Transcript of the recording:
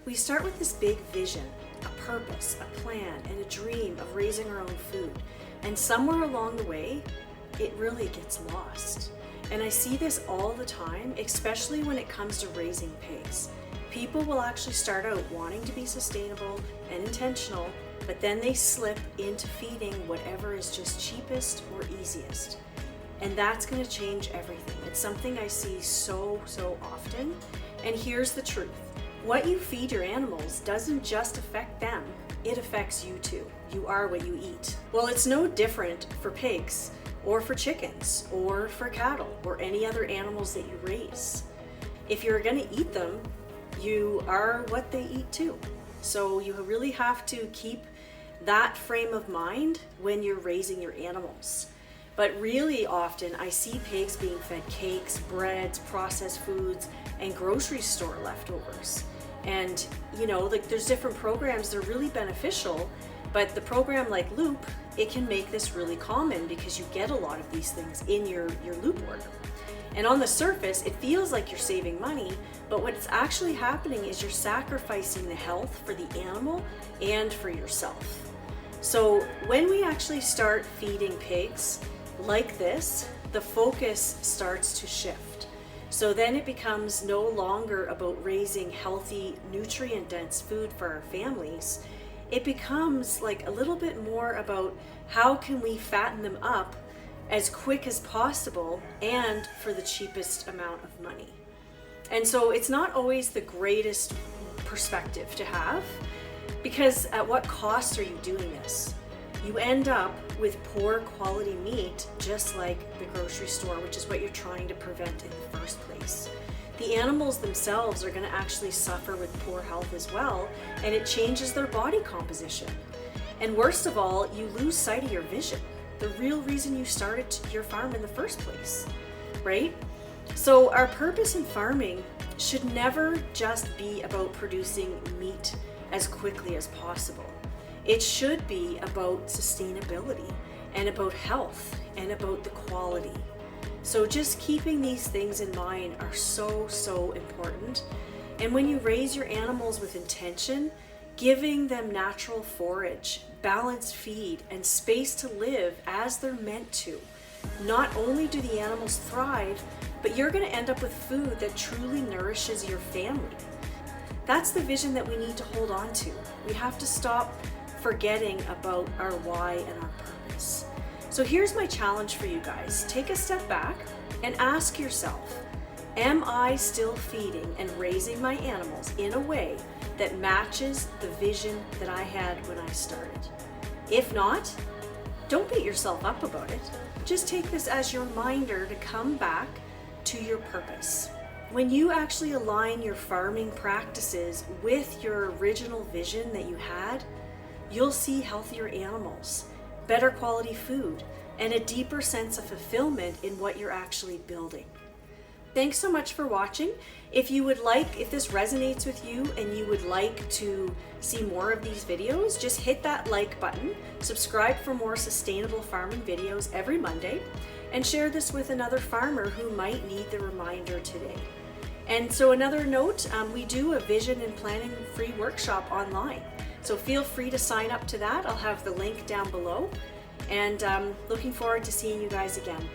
We start with this big vision, a purpose, a plan, and a dream of raising our own food. And somewhere along the way, it really gets lost. And I see this all the time, especially when it comes to raising pigs. People will actually start out wanting to be sustainable and intentional, but then they slip into feeding whatever is just cheapest or easiest. And that's going to change everything. It's something I see so often. And here's the truth. What you feed your animals doesn't just affect them, it affects you too. You are what you eat. Well, it's no different for pigs, or for chickens, or for cattle, or any other animals that you raise. If you're going to eat them, you are what they eat too. So you really have to keep that frame of mind when you're raising your animals. But really often I see pigs being fed cakes, breads, processed foods, and grocery store leftovers. And there's different programs that are really beneficial, but the program like Loop, it can make this really common because you get a lot of these things in your Loop order. And on the surface, it feels like you're saving money, but what's actually happening is you're sacrificing the health for the animal and for yourself. So when we actually start feeding pigs like this, the focus starts to shift. So then it becomes no longer about raising healthy, nutrient-dense food for our families. It becomes like a little bit more about how can we fatten them up as quick as possible and for the cheapest amount of money. And so it's not always the greatest perspective to have, because at what cost are you doing this? You end up with poor quality meat, just like the grocery store, which is what you're trying to prevent in the first place. The animals themselves are going to actually suffer with poor health as well, and it changes their body composition. And worst of all, you lose sight of your vision, the real reason you started your farm in the first place, right? So our purpose in farming should never just be about producing meat as quickly as possible. It should be about sustainability and about health and about the quality. So just keeping these things in mind are so important. And when you raise your animals with intention, giving them natural forage, balanced feed, and space to live as they're meant to, not only do the animals thrive, but you're going to end up with food that truly nourishes your family. That's the vision that we need to hold on to. We have to stop forgetting about our why and our purpose. So here's my challenge for you guys. Take a step back and ask yourself, am I still feeding and raising my animals in a way that matches the vision that I had when I started? If not, don't beat yourself up about it. Just take this as your reminder to come back to your purpose. When you actually align your farming practices with your original vision that you had, you'll see healthier animals, better quality food, and a deeper sense of fulfillment in what you're actually building. Thanks so much for watching. If this resonates with you and you would like to see more of these videos, just hit that like button, subscribe for more sustainable farming videos every Monday, and share this with another farmer who might need the reminder today. And so another note, we do a vision and planning free workshop online. So feel free to sign up to that. I'll have the link down below. And looking forward to seeing you guys again.